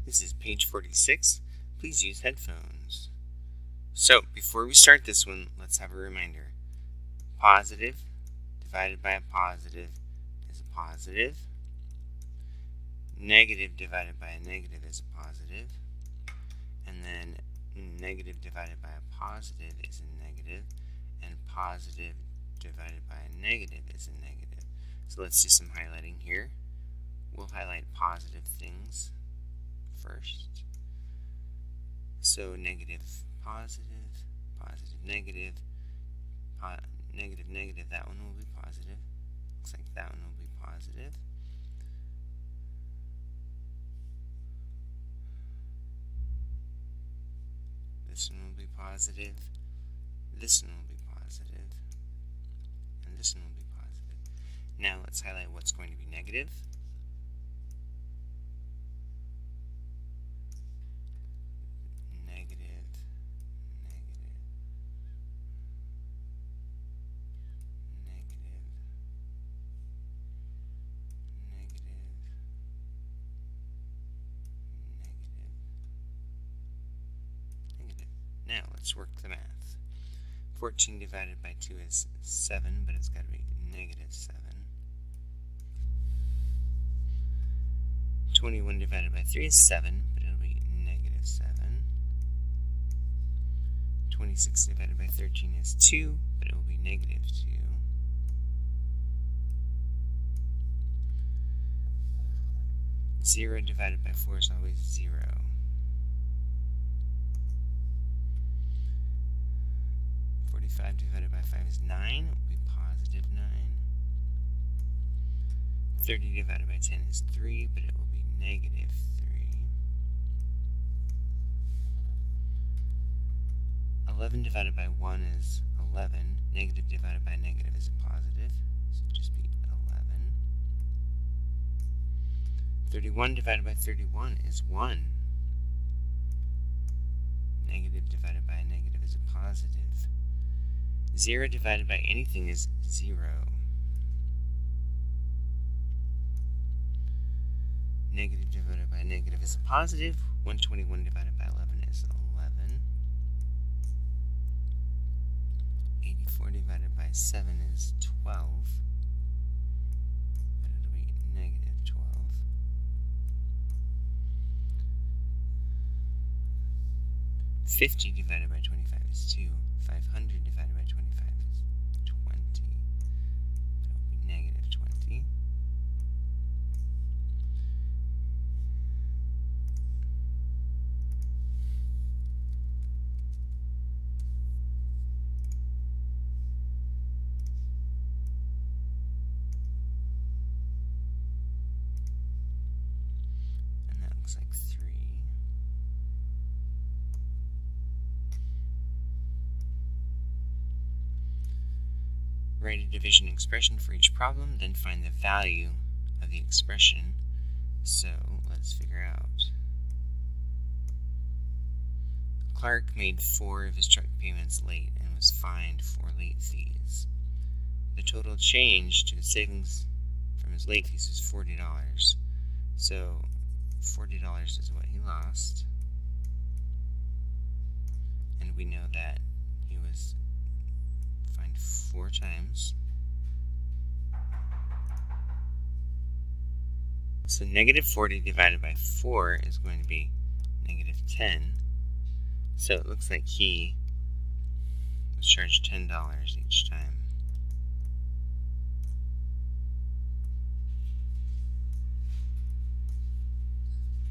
This is page 46. Please use headphones. So, before we start this one, let's have a reminder. Positive divided by a positive is a positive. Negative divided by a negative is a positive. And then negative divided by a positive is a negative. And positive divided by a negative is a negative. So let's do some highlighting here. We'll highlight positive things first. So negative, positive, positive, negative, negative, negative, that one will be positive. Looks like that one will be positive. This one will be positive. This one will be positive. And this one will be positive. Now let's highlight what's going to be negative. Now let's work the math. 14 divided by 2 is 7, but it's got to be negative 7. 21 divided by 3 is 7, but it'll be negative 7. 26 divided by 13 is 2, but it will be negative 2. Zero divided by 4 is always 0. 45 divided by 5 is 9. It will be positive 9. 30 divided by 10 is 3, but it will be negative 3. 11 divided by 1 is 11. Negative divided by negative is a positive, so it'll just be 11. 31 divided by 31 is 1. Negative divided by a negative is a positive. 0 divided by anything is 0. Negative divided by negative is a positive. 121 divided by 11 is 11. 84 divided by 7 is 12. But it'll be negative 12. 50 divided by 25 is 2. 500 divided by 25 is 20. But it will be negative 20. And that looks like 3. Write a division expression for each problem, then find the value of the expression. So let's figure out. Clark made 4 of his truck payments late and was fined for late fees. The total change to his savings from his late fees is $40. So $40 is what he lost. And we know that he was fined 4 times. So negative 40 divided by 4 is going to be negative 10. So it looks like he was charged $10 each time.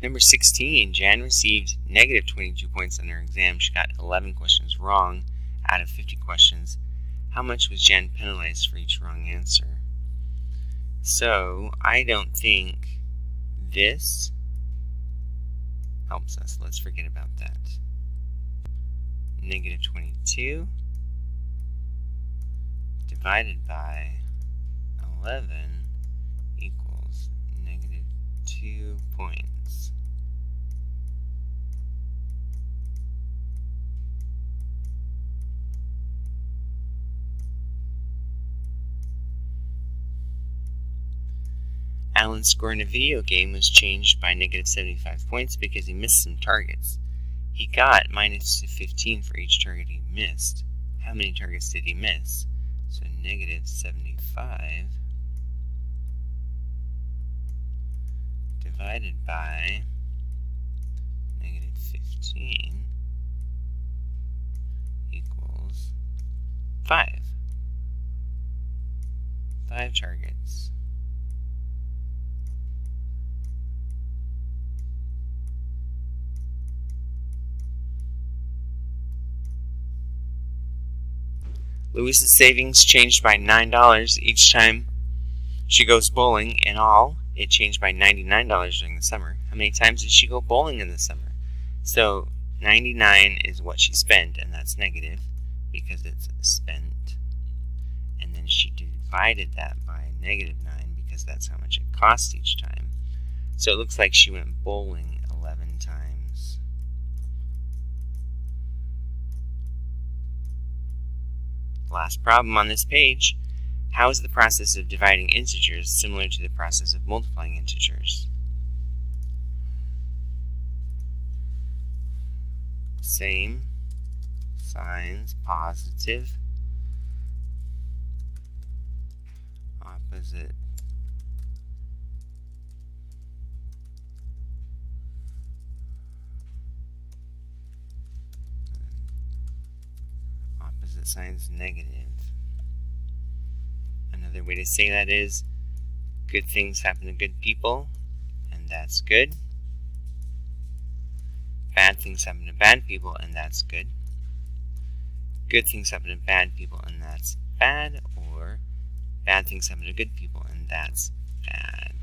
Number 16, Jan received negative 22 points on her exam. She got 11 questions wrong out of 50 questions. How much was Jan penalized for each wrong answer? So I don't think this helps us. Let's forget about that. Negative 22 divided by 11 equals negative 2 points. Alan's score in a video game was changed by negative 75 points because he missed some targets. He got minus 15 for each target he missed. How many targets did he miss? So negative 75 divided by negative 15 equals 5. 5 targets. Louise's savings changed by $9 each time she goes bowling. In all, it changed by $99 during the summer. How many times did she go bowling in the summer? So 99 is what she spent, and that's negative because it's spent. And then she divided that by negative 9 because that's how much it cost each time. So it looks like she went bowling 11 times. Last problem on this page. How is the process of dividing integers similar to the process of multiplying integers? Same signs, positive, opposite, opposite signs, negative. Another way to say that is good things happen to good people, and that's good. Bad things happen to bad people, and that's good. Good things happen to bad people, and that's bad. Or bad things happen to good people, and that's bad.